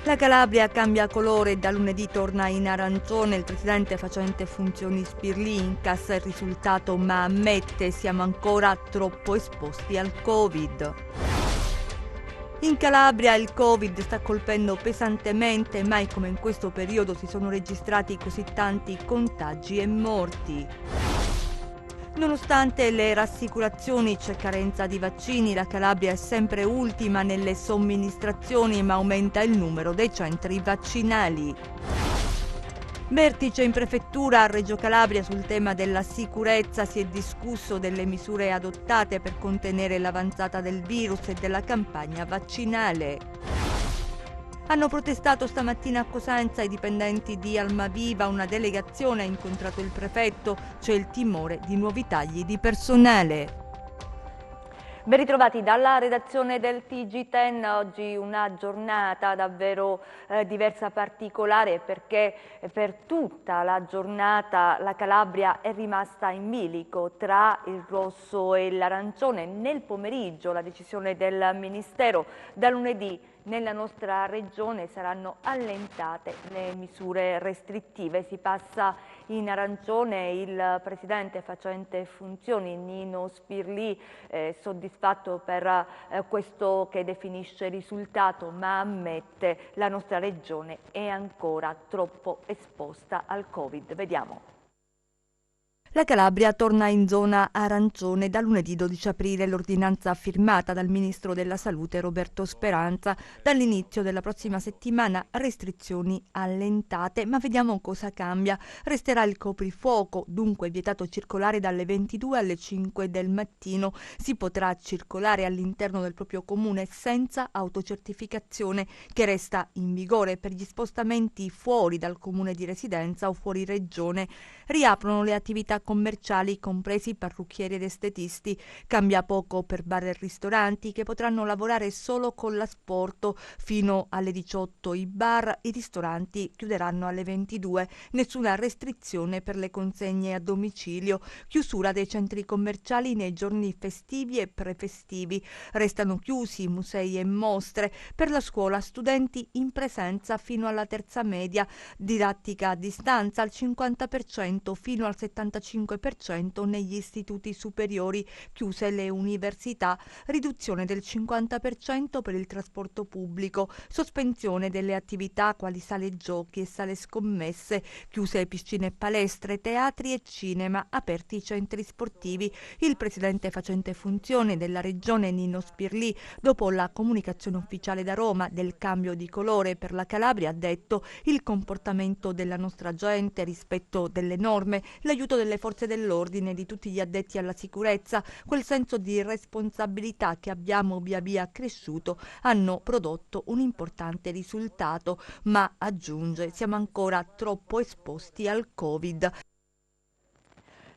La Calabria cambia colore e da lunedì torna in arancione. Il presidente facente funzioni Spirlì incassa il risultato ma ammette siamo ancora troppo esposti al Covid. In Calabria il Covid sta colpendo pesantemente, mai come in questo periodo si sono registrati così tanti contagi e morti. Nonostante le rassicurazioni c'è carenza di vaccini, la Calabria è sempre ultima nelle somministrazioni ma aumenta il numero dei centri vaccinali. Vertice in prefettura a Reggio Calabria sul tema della sicurezza, si è discusso delle misure adottate per contenere l'avanzata del virus e della campagna vaccinale. Hanno protestato stamattina a Cosenza i dipendenti di Almaviva, una delegazione ha incontrato il prefetto, c'è il timore di nuovi tagli di personale. Ben ritrovati dalla redazione del TG10, oggi una giornata davvero diversa, particolare, perché per tutta la giornata la Calabria è rimasta in bilico tra il rosso e l'arancione. Nel pomeriggio la decisione del Ministero, da lunedì nella nostra regione saranno allentate le misure restrittive, si passa in arancione. Il presidente facente funzioni Nino Spirlì soddisfatto per questo che definisce risultato, ma ammette la nostra regione è ancora troppo esposta al Covid. Vediamo. La Calabria torna in zona arancione da lunedì 12 aprile, l'ordinanza firmata dal Ministro della Salute Roberto Speranza. Dall'inizio della prossima settimana restrizioni allentate, ma vediamo cosa cambia. Resterà il coprifuoco, dunque vietato circolare dalle 22 alle 5 del mattino. Si potrà circolare all'interno del proprio comune senza autocertificazione, che resta in vigore per gli spostamenti fuori dal comune di residenza o fuori regione. Riaprono le attività commerciali, compresi parrucchieri ed estetisti. Cambia poco per bar e ristoranti, che potranno lavorare solo con l'asporto. Fino alle 18 i bar, i ristoranti chiuderanno alle 22. Nessuna restrizione per le consegne a domicilio. Chiusura dei centri commerciali nei giorni festivi e prefestivi. Restano chiusi musei e mostre. Per la scuola studenti in presenza fino alla terza media. Didattica a distanza al 50% fino al 75% negli istituti superiori, chiuse le università, riduzione del 50% per il trasporto pubblico, sospensione delle attività quali sale giochi e sale scommesse, chiuse piscine e palestre, teatri e cinema, aperti i centri sportivi. Il presidente facente funzione della regione Nino Spirlì, dopo la comunicazione ufficiale da Roma del cambio di colore per la Calabria, ha detto il comportamento della nostra gente, rispetto delle norme, l'aiuto delle forze dell'ordine, di tutti gli addetti alla sicurezza, quel senso di responsabilità che abbiamo via via cresciuto, hanno prodotto un importante risultato, ma aggiunge siamo ancora troppo esposti al Covid.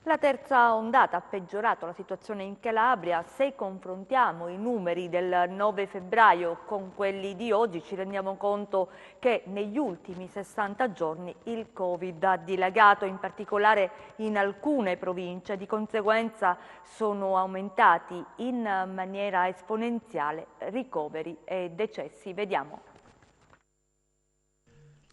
La terza ondata ha peggiorato la situazione in Calabria. Se confrontiamo i numeri del 9 febbraio con quelli di oggi, ci rendiamo conto che negli ultimi 60 giorni il Covid ha dilagato, in particolare in alcune province. Di conseguenza sono aumentati in maniera esponenziale ricoveri e decessi. Vediamo.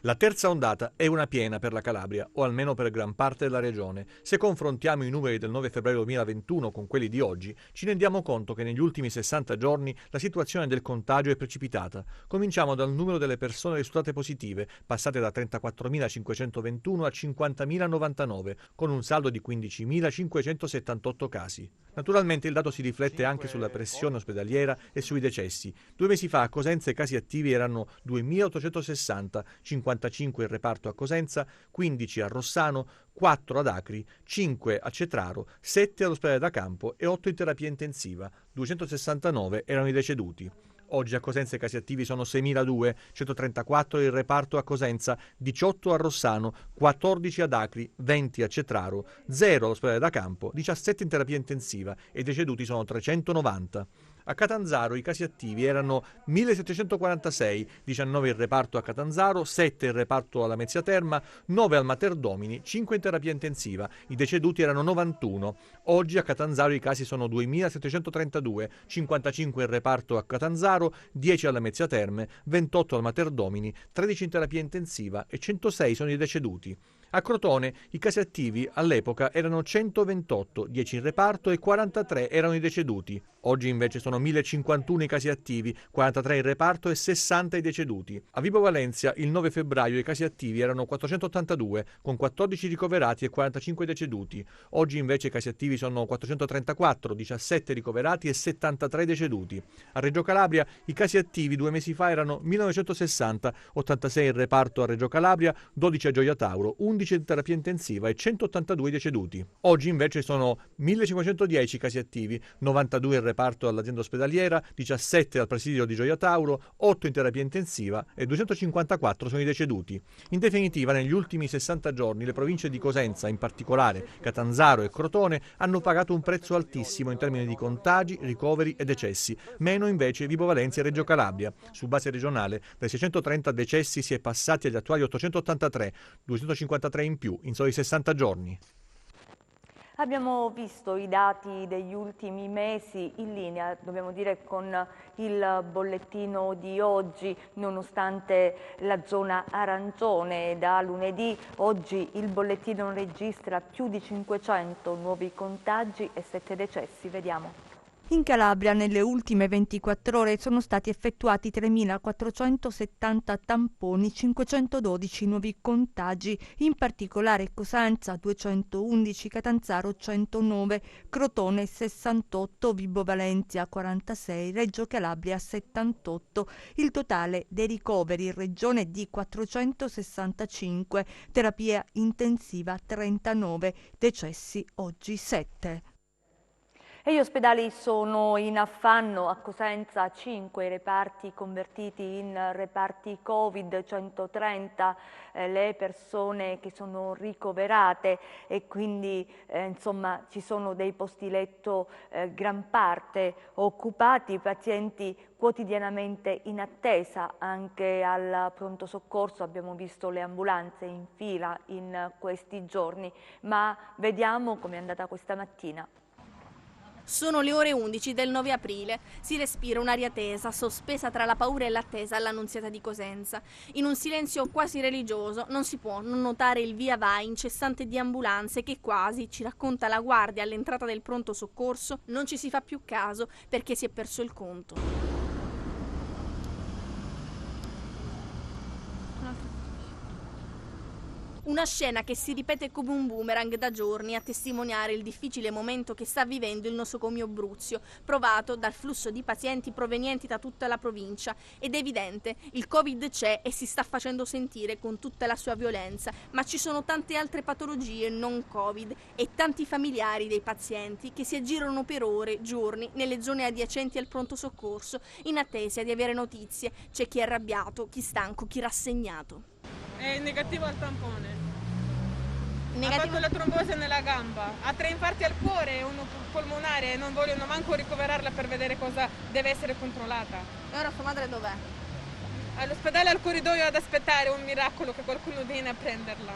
La terza ondata è una piena per la Calabria, o almeno per gran parte della regione. Se confrontiamo i numeri del 9 febbraio 2021 con quelli di oggi, ci rendiamo conto che negli ultimi 60 giorni la situazione del contagio è precipitata. Cominciamo dal numero delle persone risultate positive, passate da 34.521 a 50.099, con un saldo di 15.578 casi. Naturalmente il dato si riflette anche sulla pressione ospedaliera e sui decessi. 2 mesi fa a Cosenza i casi attivi erano 2.860, 55 il reparto a Cosenza, 15 a Rossano, 4 ad Acri, 5 a Cetraro, 7 all'ospedale da campo e 8 in terapia intensiva. 269 erano i deceduti. Oggi a Cosenza i casi attivi sono 6.002, 134 il reparto a Cosenza, 18 a Rossano, 14 ad Acri, 20 a Cetraro, 0 all'ospedale da campo, 17 in terapia intensiva e i deceduti sono 390. A Catanzaro i casi attivi erano 1746, 19 il reparto a Catanzaro, 7 il reparto alla Lamezia Terme, 9 al Mater Domini, 5 in terapia intensiva. I deceduti erano 91. Oggi a Catanzaro i casi sono 2732, 55 il reparto a Catanzaro, 10 alla Lamezia Terme, 28 al Mater Domini, 13 in terapia intensiva e 106 sono i deceduti. A Crotone i casi attivi all'epoca erano 128, 10 in reparto e 43 erano i deceduti. Oggi invece sono 1051 i casi attivi, 43 in reparto e 60 i deceduti. A Vibo Valentia il 9 febbraio i casi attivi erano 482, con 14 ricoverati e 45 deceduti. Oggi invece i casi attivi sono 434, 17 ricoverati e 73 deceduti. A Reggio Calabria i casi attivi 2 mesi fa erano 1960, 86 in reparto a Reggio Calabria, 12 a Gioia Tauro, 11 in terapia intensiva e 182 deceduti. Oggi invece sono 1510 casi attivi, 92 in reparto all'azienda ospedaliera, 17 al presidio di Gioia Tauro, 8 in terapia intensiva e 254 sono i deceduti. In definitiva, negli ultimi 60 giorni le province di Cosenza, in particolare Catanzaro e Crotone, hanno pagato un prezzo altissimo in termini di contagi, ricoveri e decessi, meno invece Vibo Valentia e Reggio Calabria. Su base regionale, dai 630 decessi si è passati agli attuali 883, 253 in più in soli 60 giorni. Abbiamo visto i dati degli ultimi mesi in linea, dobbiamo dire, con il bollettino di oggi, nonostante la zona arancione da lunedì. Oggi il bollettino registra più di 500 nuovi contagi e 7 decessi. Vediamo. In Calabria nelle ultime 24 ore sono stati effettuati 3.470 tamponi, 512 nuovi contagi, in particolare Cosenza 211, Catanzaro 109, Crotone 68, Vibo Valentia 46, Reggio Calabria 78. Il totale dei ricoveri in regione è di 465, terapia intensiva 39, decessi oggi 7. E gli ospedali sono in affanno. A Cosenza 5 reparti convertiti in reparti Covid, 130 le persone che sono ricoverate e quindi insomma ci sono dei posti letto gran parte occupati, pazienti quotidianamente in attesa anche al pronto soccorso. Abbiamo visto le ambulanze in fila in questi giorni, ma vediamo com'è andata questa mattina. Sono le ore 11 del 9 aprile. Si respira un'aria tesa, sospesa tra la paura e l'attesa all'Annunziata di Cosenza. In un silenzio quasi religioso non si può non notare il via vai incessante di ambulanze che quasi, ci racconta la guardia all'entrata del pronto soccorso, non ci si fa più caso perché si è perso il conto. Una scena che si ripete come un boomerang da giorni a testimoniare il difficile momento che sta vivendo il nosocomio Bruzio, provato dal flusso di pazienti provenienti da tutta la provincia. Ed è evidente, il Covid c'è e si sta facendo sentire con tutta la sua violenza, ma ci sono tante altre patologie non Covid e tanti familiari dei pazienti che si aggirano per ore, giorni, nelle zone adiacenti al pronto soccorso, in attesa di avere notizie. C'è chi è arrabbiato, chi stanco, chi rassegnato. È negativo al tampone. Negativo. Ha fatto la trombosi nella gamba, ha 3 infarti al cuore e uno polmonare e non vogliono manco ricoverarla per vedere cosa deve essere controllata. E ora sua madre dov'è? All'ospedale al corridoio ad aspettare un miracolo che qualcuno viene a prenderla.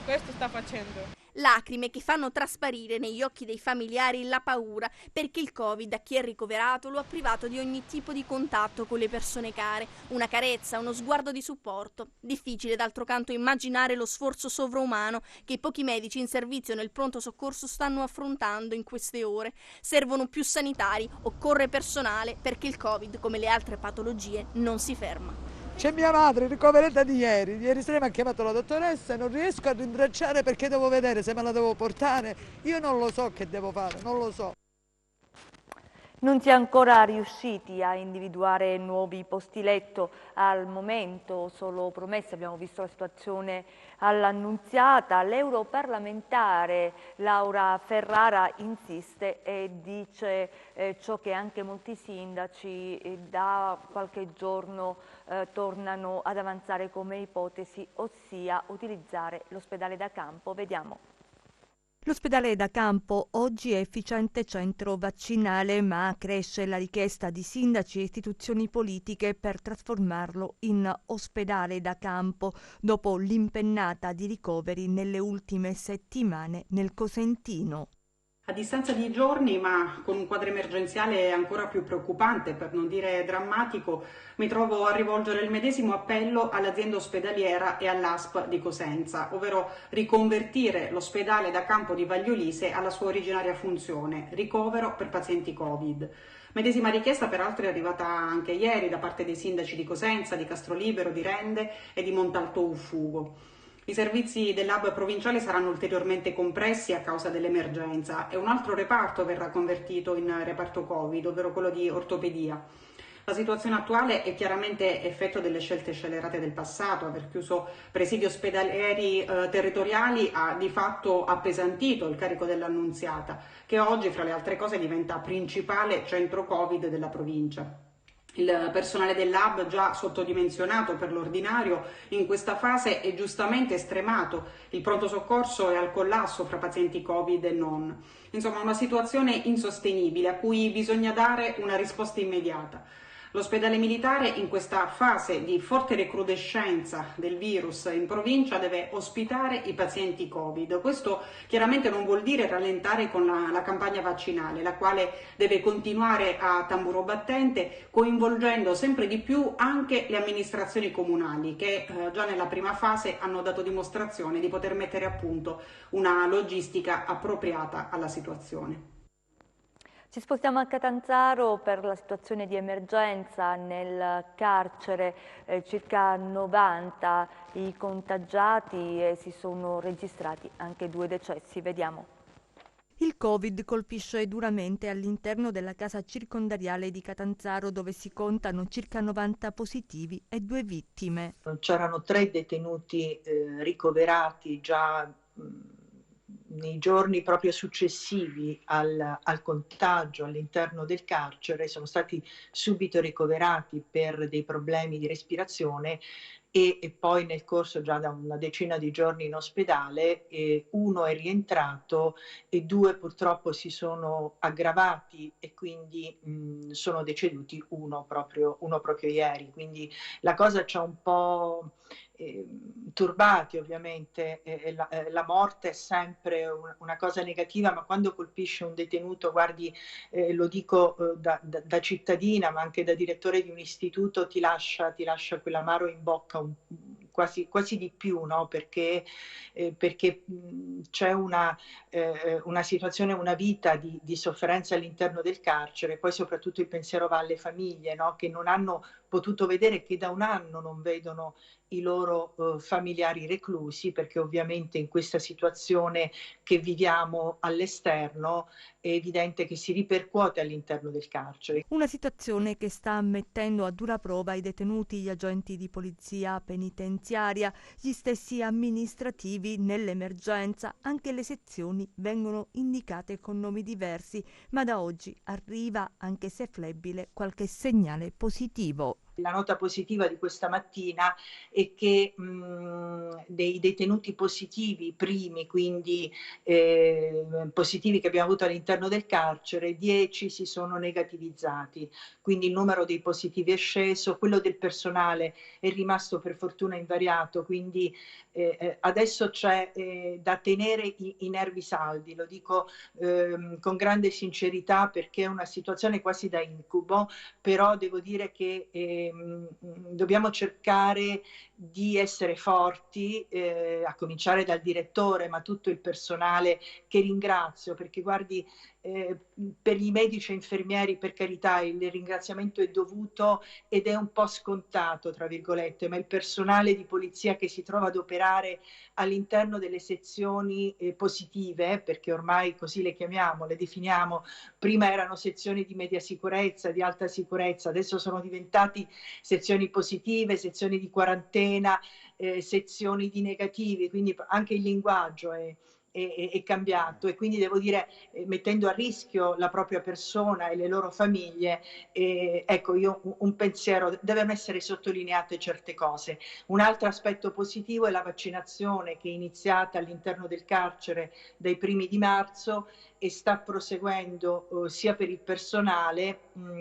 Questo sta facendo. Lacrime che fanno trasparire negli occhi dei familiari la paura perché il Covid a chi è ricoverato lo ha privato di ogni tipo di contatto con le persone care, una carezza, uno sguardo di supporto. Difficile d'altro canto immaginare lo sforzo sovraumano che i pochi medici in servizio nel pronto soccorso stanno affrontando in queste ore. Servono più sanitari, occorre personale perché il Covid, come le altre patologie, non si ferma. C'è mia madre ricoverata di ieri sera mi ha chiamato la dottoressa e non riesco a rintracciare perché devo vedere se me la devo portare. Io non lo so che devo fare, non lo so. Non si è ancora riusciti a individuare nuovi posti letto al momento, solo promesse. Abbiamo visto la situazione all'Annunziata. L'europarlamentare Laura Ferrara insiste e dice ciò che anche molti sindaci da qualche giorno tornano ad avanzare come ipotesi, ossia utilizzare l'ospedale da campo. Vediamo. L'ospedale da campo oggi è efficiente centro vaccinale, ma cresce la richiesta di sindaci e istituzioni politiche per trasformarlo in ospedale da campo dopo l'impennata di ricoveri nelle ultime settimane nel Cosentino. A distanza di giorni, ma con un quadro emergenziale ancora più preoccupante, per non dire drammatico, mi trovo a rivolgere il medesimo appello all'azienda ospedaliera e all'ASP di Cosenza, ovvero riconvertire l'ospedale da campo di Vagliolise alla sua originaria funzione, ricovero per pazienti Covid. Medesima richiesta peraltro è arrivata anche ieri da parte dei sindaci di Cosenza, di Castrolibero, di Rende e di Montalto Uffugo. I servizi dell'hub provinciale saranno ulteriormente compressi a causa dell'emergenza e un altro reparto verrà convertito in reparto Covid, ovvero quello di ortopedia. La situazione attuale è chiaramente effetto delle scelte scellerate del passato. Aver chiuso presidi ospedalieri territoriali ha di fatto appesantito il carico dell'Annunziata, che oggi, fra le altre cose, diventa principale centro Covid della provincia. Il personale dell'hub, già sottodimensionato per l'ordinario, in questa fase è giustamente stremato. Il pronto soccorso è al collasso fra pazienti Covid e non. Insomma, una situazione insostenibile a cui bisogna dare una risposta immediata. L'ospedale militare in questa fase di forte recrudescenza del virus in provincia deve ospitare i pazienti Covid. Questo chiaramente non vuol dire rallentare con la campagna vaccinale, la quale deve continuare a tamburo battente, coinvolgendo sempre di più anche le amministrazioni comunali che già nella prima fase hanno dato dimostrazione di poter mettere a punto una logistica appropriata alla situazione. Ci spostiamo a Catanzaro per la situazione di emergenza nel carcere, circa 90 i contagiati e si sono registrati anche 2 decessi. Vediamo. Il Covid colpisce duramente all'interno della casa circondariale di Catanzaro, dove si contano circa 90 positivi e 2 vittime. C'erano 3 detenuti ricoverati già nei giorni proprio successivi al contagio all'interno del carcere, sono stati subito ricoverati per dei problemi di respirazione e poi nel corso già da una decina di giorni in ospedale 1 è rientrato e 2 purtroppo si sono aggravati e quindi sono deceduti, uno proprio ieri, quindi la cosa ci ha un po' turbati ovviamente. La morte è sempre una cosa negativa, ma quando colpisce un detenuto, guardi, lo dico da cittadina ma anche da direttore di un istituto, ti lascia quell'amaro in bocca quasi di più, no? Perché c'è una situazione, una vita di sofferenza all'interno del carcere. Poi soprattutto il pensiero va alle famiglie, no? Che non hanno potuto vedere, che da un anno non vedono i loro familiari reclusi, perché ovviamente in questa situazione che viviamo all'esterno è evidente che si ripercuote all'interno del carcere. Una situazione che sta mettendo a dura prova i detenuti, gli agenti di polizia penitenziaria, gli stessi amministrativi. Nell'emergenza anche le sezioni vengono indicate con nomi diversi, ma da oggi arriva, anche se flebile, qualche segnale positivo. La nota positiva di questa mattina è che dei detenuti positivi primi, quindi positivi che abbiamo avuto all'interno del carcere, 10 si sono negativizzati, quindi il numero dei positivi è sceso, quello del personale è rimasto per fortuna invariato, quindi adesso c'è da tenere i nervi saldi, lo dico con grande sincerità, perché è una situazione quasi da incubo, però devo dire che dobbiamo cercare di essere forti, a cominciare dal direttore, ma tutto il personale che ringrazio, perché guardi, per i medici e infermieri, per carità, il ringraziamento è dovuto ed è un po' scontato, tra virgolette, ma il personale di polizia che si trova ad operare all'interno delle sezioni positive, perché ormai così le chiamiamo, le definiamo, prima erano sezioni di media sicurezza, di alta sicurezza, adesso sono diventati sezioni positive, sezioni di quarantena, sezioni di negativi, quindi anche il linguaggio è è cambiato, e quindi devo dire mettendo a rischio la propria persona e le loro famiglie, ecco, io un pensiero, devono essere sottolineate certe cose. Un altro aspetto positivo è la vaccinazione che è iniziata all'interno del carcere dai primi di marzo e sta proseguendo sia per il personale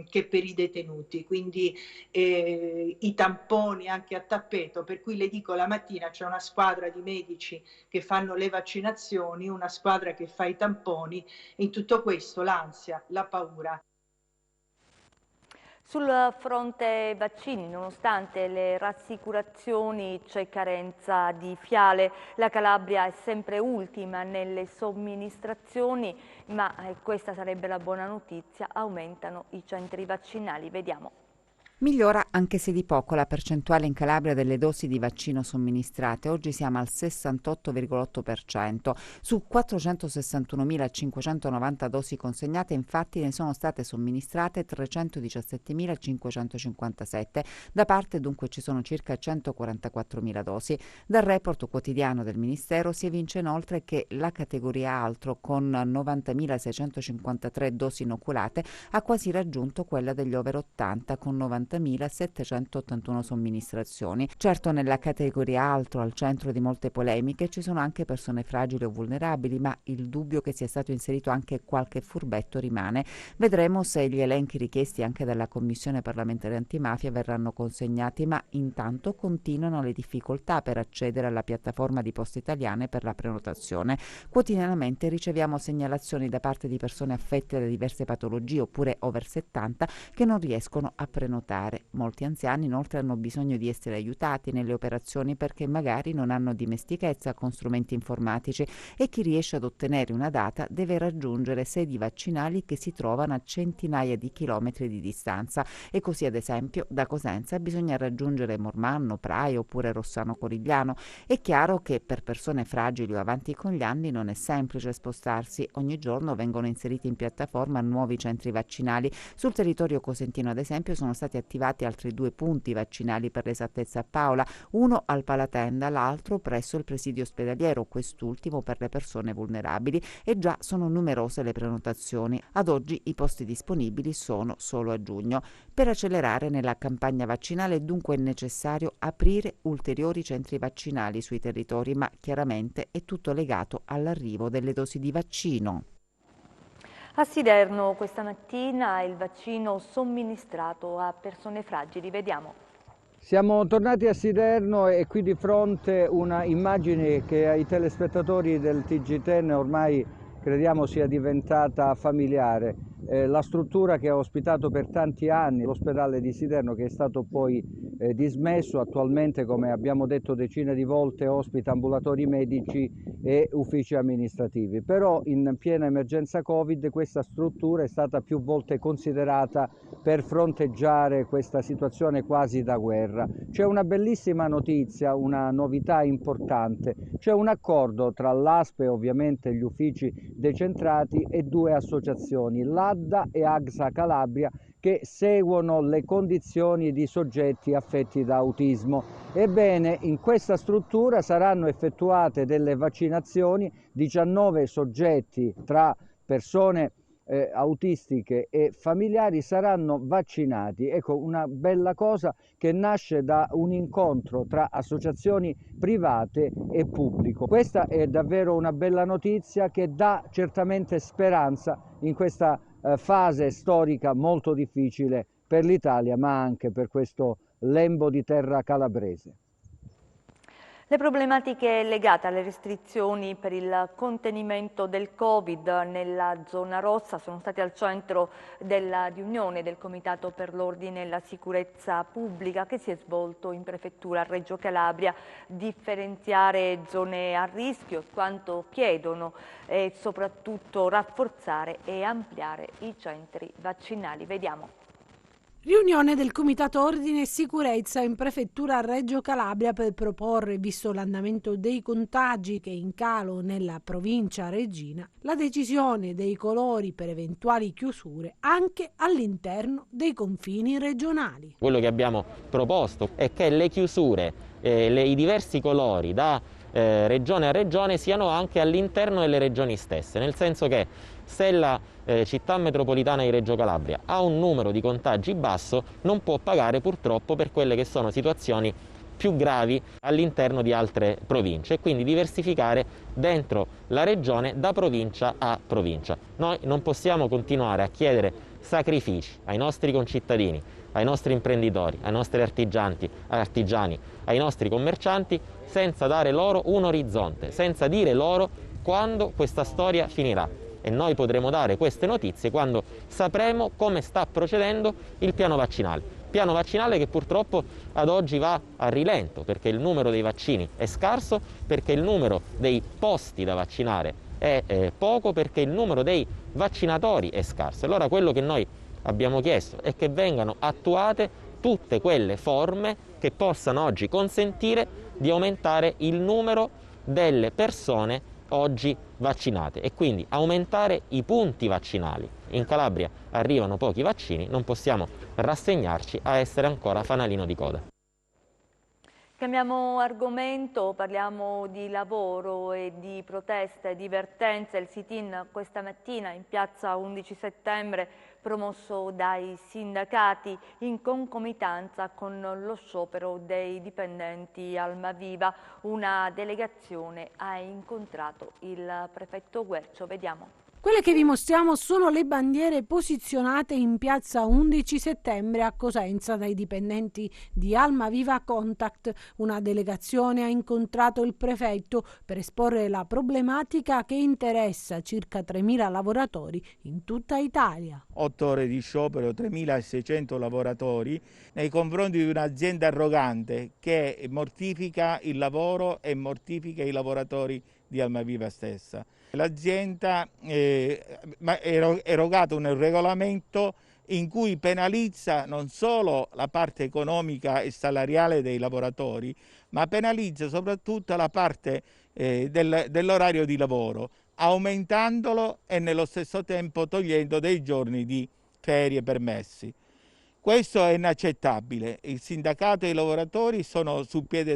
che per i detenuti, quindi i tamponi anche a tappeto, per cui le dico, la mattina c'è una squadra di medici che fanno le vaccinazioni, una squadra che fa i tamponi, in tutto questo l'ansia, la paura. Sul fronte vaccini, nonostante le rassicurazioni, c'è carenza di fiale. La Calabria è sempre ultima nelle somministrazioni, ma questa sarebbe la buona notizia, aumentano i centri vaccinali. Vediamo. Migliora, anche se di poco, la percentuale in Calabria delle dosi di vaccino somministrate. Oggi siamo al 68,8%. Su 461.590 dosi consegnate, infatti, ne sono state somministrate 317.557. Da parte, dunque, ci sono circa 144.000 dosi. Dal report quotidiano del Ministero si evince inoltre che la categoria altro, con 90.653 dosi inoculate, ha quasi raggiunto quella degli over 80, con 90.781 somministrazioni. Certo, nella categoria altro, al centro di molte polemiche, ci sono anche persone fragili o vulnerabili, ma il dubbio che sia stato inserito anche qualche furbetto rimane. Vedremo se gli elenchi richiesti anche dalla Commissione parlamentare antimafia verranno consegnati, ma intanto continuano le difficoltà per accedere alla piattaforma di Poste Italiane per la prenotazione. Quotidianamente riceviamo segnalazioni da parte di persone affette da diverse patologie oppure over 70 che non riescono a prenotare. Molti anziani inoltre hanno bisogno di essere aiutati nelle operazioni perché magari non hanno dimestichezza con strumenti informatici, e chi riesce ad ottenere una data deve raggiungere sedi vaccinali che si trovano a centinaia di chilometri di distanza, e così ad esempio da Cosenza bisogna raggiungere Mormanno, Praia oppure Rossano Corigliano. È chiaro che per persone fragili o avanti con gli anni non è semplice spostarsi. Ogni giorno vengono inseriti in piattaforma nuovi centri vaccinali. Sul territorio cosentino ad esempio sono stati attivati altri 2 punti vaccinali per l'esattezza a Paola, uno al Palatenda, l'altro presso il presidio ospedaliero, quest'ultimo per le persone vulnerabili, e già sono numerose le prenotazioni. Ad oggi i posti disponibili sono solo a giugno. Per accelerare nella campagna vaccinale dunque è necessario aprire ulteriori centri vaccinali sui territori, ma chiaramente è tutto legato all'arrivo delle dosi di vaccino. A Siderno questa mattina il vaccino somministrato a persone fragili. Vediamo. Siamo tornati a Siderno e qui di fronte una immagine che ai telespettatori del TG10 ormai crediamo sia diventata familiare. La struttura che ha ospitato per tanti anni l'ospedale di Siderno, che è stato poi dismesso, attualmente, come abbiamo detto decine di volte, ospita ambulatori medici e uffici amministrativi. Però in piena emergenza Covid questa struttura è stata più volte considerata per fronteggiare questa situazione quasi da guerra. C'è una bellissima notizia, una novità importante. C'è un accordo tra l'ASP e ovviamente gli uffici decentrati e 2 associazioni, l'ADA e AXA Calabria, che seguono le condizioni di soggetti affetti da autismo. Ebbene, in questa struttura saranno effettuate delle vaccinazioni, 19 soggetti tra persone autistiche e familiari saranno vaccinati. Ecco, una bella cosa che nasce da un incontro tra associazioni private e pubblico. Questa è davvero una bella notizia che dà certamente speranza in questa fase storica molto difficile per l'Italia, ma anche per questo lembo di terra calabrese. Le problematiche legate alle restrizioni per il contenimento del Covid nella zona rossa sono state al centro della riunione del Comitato per l'Ordine e la Sicurezza Pubblica che si è svolto in Prefettura a Reggio Calabria. Differenziare zone a rischio, quanto chiedono, e soprattutto rafforzare e ampliare i centri vaccinali. Vediamo. Riunione del Comitato Ordine e Sicurezza in Prefettura a Reggio Calabria per proporre, visto l'andamento dei contagi che è in calo nella provincia reggina, la decisione dei colori per eventuali chiusure anche all'interno dei confini regionali. Quello che abbiamo proposto è che le chiusure, i diversi colori da regione a regione siano anche all'interno delle regioni stesse, nel senso che se la città metropolitana di Reggio Calabria ha un numero di contagi basso, non può pagare purtroppo per quelle che sono situazioni più gravi all'interno di altre province, e quindi diversificare dentro la regione da provincia a provincia. Noi non possiamo continuare a chiedere sacrifici ai nostri concittadini, ai nostri imprenditori, ai nostri artigiani, ai nostri commercianti, senza dare loro un orizzonte, senza dire loro quando questa storia finirà. E noi potremo dare queste notizie quando sapremo come sta procedendo il piano vaccinale. Piano vaccinale che purtroppo ad oggi va a rilento, perché il numero dei vaccini è scarso, perché il numero dei posti da vaccinare è poco, perché il numero dei vaccinatori è scarso. Allora quello che noi abbiamo chiesto è che vengano attuate tutte quelle forme che possano oggi consentire di aumentare il numero delle persone oggi vaccinate e quindi aumentare i punti vaccinali. In Calabria arrivano pochi vaccini, non possiamo rassegnarci a essere ancora fanalino di coda. Cambiamo argomento, parliamo di lavoro e di proteste e di vertenze. Il sit-in questa mattina in piazza 11 settembre promosso dai sindacati in concomitanza con lo sciopero dei dipendenti Almaviva. Una delegazione ha incontrato il prefetto Guercio. Vediamo. Quelle che vi mostriamo sono le bandiere posizionate in piazza 11 settembre a Cosenza dai dipendenti di Almaviva Contact. Una delegazione ha incontrato il prefetto per esporre la problematica che interessa circa 3.000 lavoratori in tutta Italia. 8 ore di sciopero, 3.600 lavoratori nei confronti di un'azienda arrogante che mortifica il lavoro e mortifica i lavoratori di Almaviva stessa. L'azienda ha erogato un regolamento in cui penalizza non solo la parte economica e salariale dei lavoratori, ma penalizza soprattutto la parte dell'orario di lavoro, aumentandolo e nello stesso tempo togliendo dei giorni di ferie permessi. Questo è inaccettabile. Il sindacato e i lavoratori sono sul piede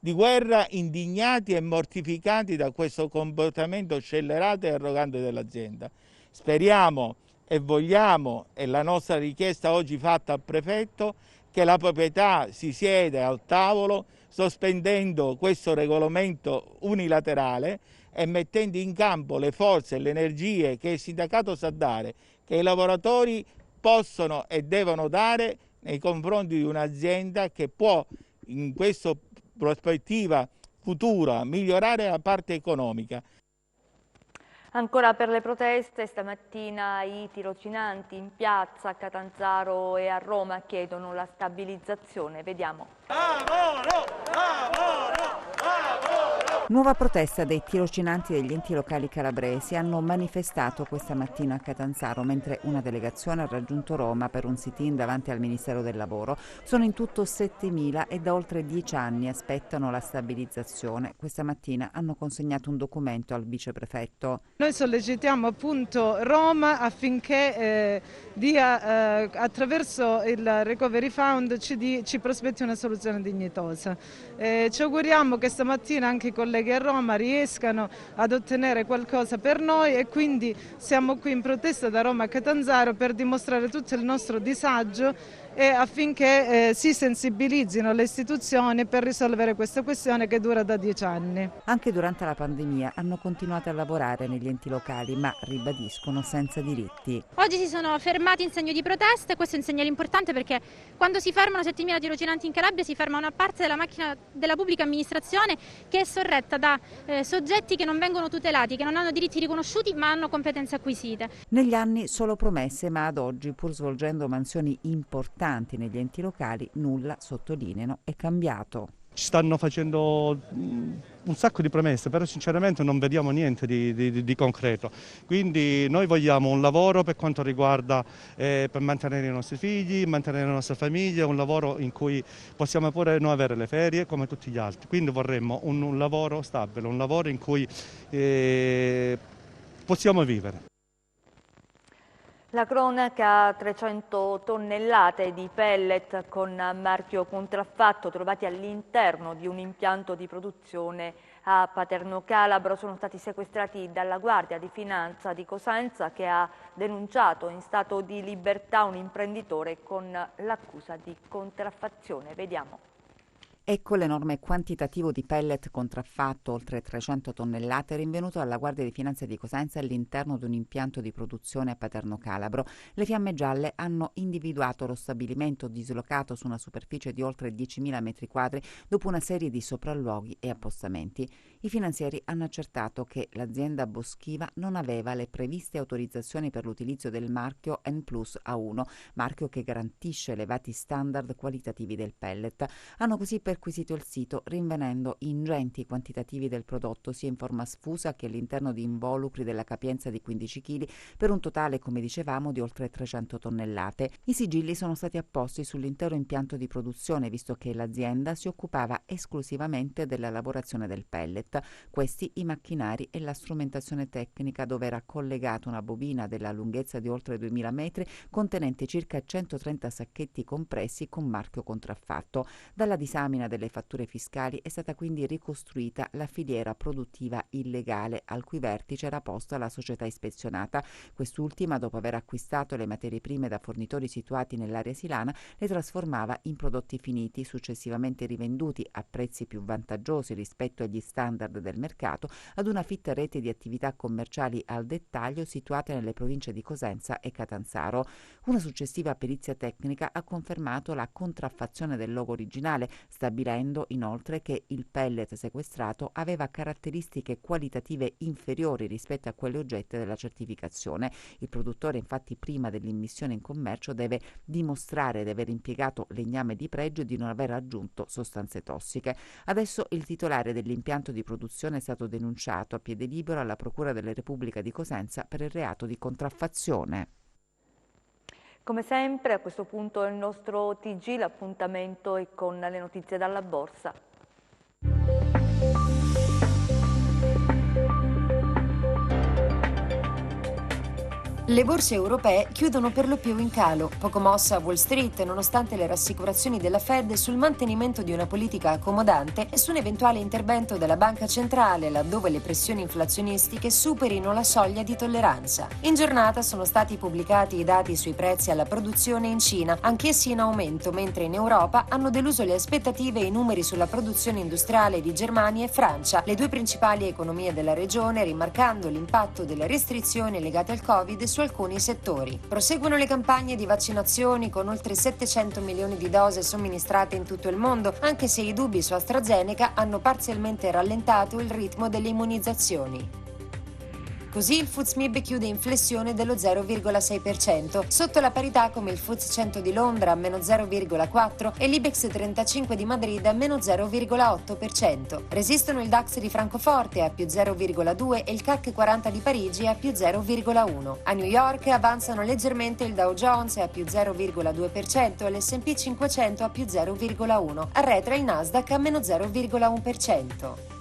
di guerra, indignati e mortificati da questo comportamento scellerato e arrogante dell'azienda. Speriamo e vogliamo, e la nostra richiesta oggi fatta al prefetto, che la proprietà si sieda al tavolo sospendendo questo regolamento unilaterale e mettendo in campo le forze e le energie che il sindacato sa dare, che i lavoratori possono e devono dare nei confronti di un'azienda che può in questa prospettiva futura migliorare la parte economica. Ancora per le proteste, stamattina i tirocinanti in piazza a Catanzaro e a Roma chiedono la stabilizzazione. Vediamo. Lavoro! Lavoro! Lavoro! Nuova protesta dei tirocinanti degli enti locali calabresi hanno manifestato questa mattina a Catanzaro mentre una delegazione ha raggiunto Roma per un sit-in davanti al Ministero del Lavoro. Sono in tutto 7.000 e da oltre 10 anni aspettano la stabilizzazione. Questa mattina hanno consegnato un documento al viceprefetto. Noi sollecitiamo appunto Roma affinché dia attraverso il Recovery Fund ci prospetti una soluzione dignitosa. Ci auguriamo che stamattina anche i colleghi a Roma riescano ad ottenere qualcosa per noi e quindi siamo qui in protesta da Roma a Catanzaro per dimostrare tutto il nostro disagio e affinché si sensibilizzino le istituzioni per risolvere questa questione che dura da 10 anni. Anche durante la pandemia hanno continuato a lavorare negli enti locali, ma ribadiscono senza diritti. Oggi si sono fermati in segno di protesta e questo è un segnale importante perché quando si fermano 7.000 tirocinanti in Calabria si ferma una parte della macchina della pubblica amministrazione che è sorretta da soggetti che non vengono tutelati, che non hanno diritti riconosciuti ma hanno competenze acquisite. Negli anni solo promesse, ma ad oggi, pur svolgendo mansioni importanti negli enti locali, nulla, sottolineano, è cambiato. Ci stanno facendo un sacco di promesse, però sinceramente non vediamo niente di concreto. Quindi noi vogliamo un lavoro per quanto riguarda per mantenere i nostri figli, mantenere la nostra famiglia, un lavoro in cui possiamo pure non avere le ferie come tutti gli altri. Quindi vorremmo un lavoro stabile, un lavoro in cui possiamo vivere. La cronaca: 300 tonnellate di pellet con marchio contraffatto trovati all'interno di un impianto di produzione a Paterno Calabro sono stati sequestrati dalla Guardia di Finanza di Cosenza, che ha denunciato in stato di libertà un imprenditore con l'accusa di contraffazione. Vediamo. Ecco l'enorme quantitativo di pellet contraffatto, oltre 300 tonnellate, rinvenuto dalla Guardia di Finanza di Cosenza all'interno di un impianto di produzione a Paterno Calabro. Le fiamme gialle hanno individuato lo stabilimento dislocato su una superficie di oltre 10.000 metri quadri dopo una serie di sopralluoghi e appostamenti. I finanzieri hanno accertato che l'azienda boschiva non aveva le previste autorizzazioni per l'utilizzo del marchio N+A1, marchio che garantisce elevati standard qualitativi del pellet. Hanno così perquisito il sito, rinvenendo ingenti quantitativi del prodotto sia in forma sfusa che all'interno di involucri della capienza di 15 kg, per un totale, come dicevamo, di oltre 300 tonnellate. I sigilli sono stati apposti sull'intero impianto di produzione, visto che l'azienda si occupava esclusivamente della lavorazione del pellet. Questi i macchinari e la strumentazione tecnica, dove era collegata una bobina della lunghezza di oltre 2000 metri contenente circa 130 sacchetti compressi con marchio contraffatto. Dalla disamina delle fatture fiscali è stata quindi ricostruita la filiera produttiva illegale, al cui vertice era posta la società ispezionata. Quest'ultima, dopo aver acquistato le materie prime da fornitori situati nell'area silana, le trasformava in prodotti finiti, successivamente rivenduti a prezzi più vantaggiosi rispetto agli standard del mercato ad una fitta rete di attività commerciali al dettaglio situate nelle province di Cosenza e Catanzaro. Una successiva perizia tecnica ha confermato la contraffazione del logo originale, stabilendo inoltre che il pellet sequestrato aveva caratteristiche qualitative inferiori rispetto a quelle oggetto della certificazione. Il produttore, infatti, prima dell'immissione in commercio deve dimostrare di aver impiegato legname di pregio e di non aver aggiunto sostanze tossiche. Adesso il titolare dell'impianto di produzione è stato denunciato a piede libero alla Procura della Repubblica di Cosenza per il reato di contraffazione. Come sempre, a questo punto il nostro TG, l'appuntamento è con le notizie dalla borsa. Le borse europee chiudono per lo più in calo, poco mossa a Wall Street nonostante le rassicurazioni della Fed sul mantenimento di una politica accomodante e su un eventuale intervento della Banca Centrale laddove le pressioni inflazionistiche superino la soglia di tolleranza. In giornata sono stati pubblicati i dati sui prezzi alla produzione in Cina, anch'essi in aumento, mentre in Europa hanno deluso le aspettative i numeri sulla produzione industriale di Germania e Francia, le due principali economie della regione, rimarcando l'impatto delle restrizioni legate al Covid su alcuni settori. Proseguono le campagne di vaccinazioni con oltre 700 milioni di dosi somministrate in tutto il mondo, anche se i dubbi su AstraZeneca hanno parzialmente rallentato il ritmo delle immunizzazioni. Così il FTSE MIB chiude in flessione dello 0,6%, sotto la parità come il FTSE 100 di Londra a meno 0,4% e l'Ibex 35 di Madrid a meno 0,8%. Resistono il DAX di Francoforte a più 0,2% e il CAC 40 di Parigi a più 0,1%. A New York avanzano leggermente il Dow Jones a più 0,2% e l'S&P 500 a più 0,1%. Arretra il Nasdaq a meno 0,1%.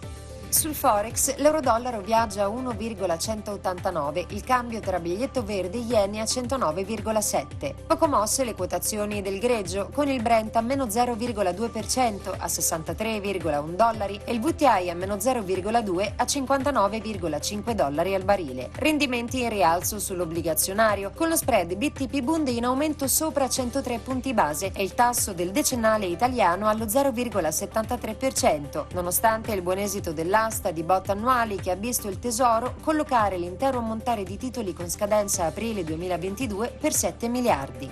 Sul Forex l'euro-dollaro viaggia a 1,189, il cambio tra biglietto verde e ieni a 109,7. Poco mosse le quotazioni del greggio, con il Brent a meno 0,2% a 63,1 dollari e il WTI a meno 0,2 a 59,5 dollari al barile. Rendimenti in rialzo sull'obbligazionario, con lo spread BTP Bund in aumento sopra 103 punti base e il tasso del decennale italiano allo 0,73%, nonostante il buon esito dell'asta di bot annuali che ha visto il Tesoro collocare l'intero ammontare di titoli con scadenza aprile 2022 per 7 miliardi.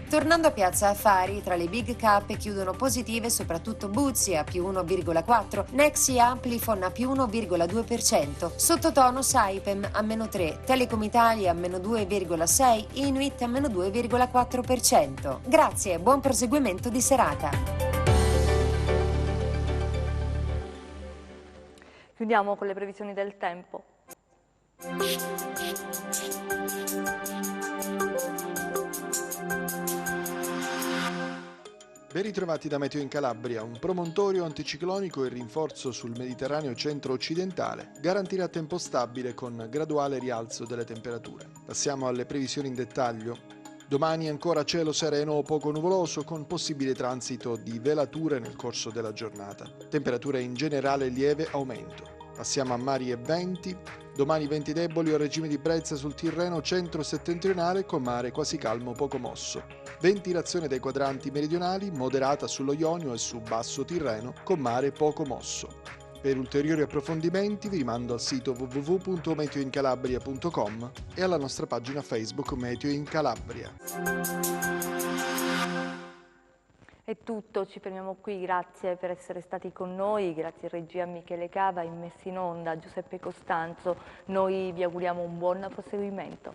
Tornando a Piazza Affari, tra le big cap chiudono positive soprattutto Buzzi a più 1,4%, Nexi e Amplifon a più 1,2%, sottotono Saipem a meno 3%, Telecom Italia a meno 2,6%, Inuit a meno 2,4%. Grazie e buon proseguimento di serata. Chiudiamo con le previsioni del tempo. Ben ritrovati da Meteo in Calabria. Un promontorio anticiclonico in rinforzo sul Mediterraneo centro-occidentale garantirà tempo stabile con graduale rialzo delle temperature. Passiamo alle previsioni in dettaglio. Domani ancora cielo sereno o poco nuvoloso con possibile transito di velature nel corso della giornata. Temperature in generale lieve aumento. Passiamo a mari e venti. Domani venti deboli o regime di brezza sul Tirreno centro-settentrionale con mare quasi calmo poco mosso. Ventilazione dei quadranti meridionali moderata sullo Ionio e su basso Tirreno con mare poco mosso. Per ulteriori approfondimenti vi rimando al sito www.meteoincalabria.com e alla nostra pagina Facebook Meteo in Calabria. È tutto, ci fermiamo qui, grazie per essere stati con noi, grazie a regia Michele Cava, in messa in onda Giuseppe Costanzo, noi vi auguriamo un buon proseguimento.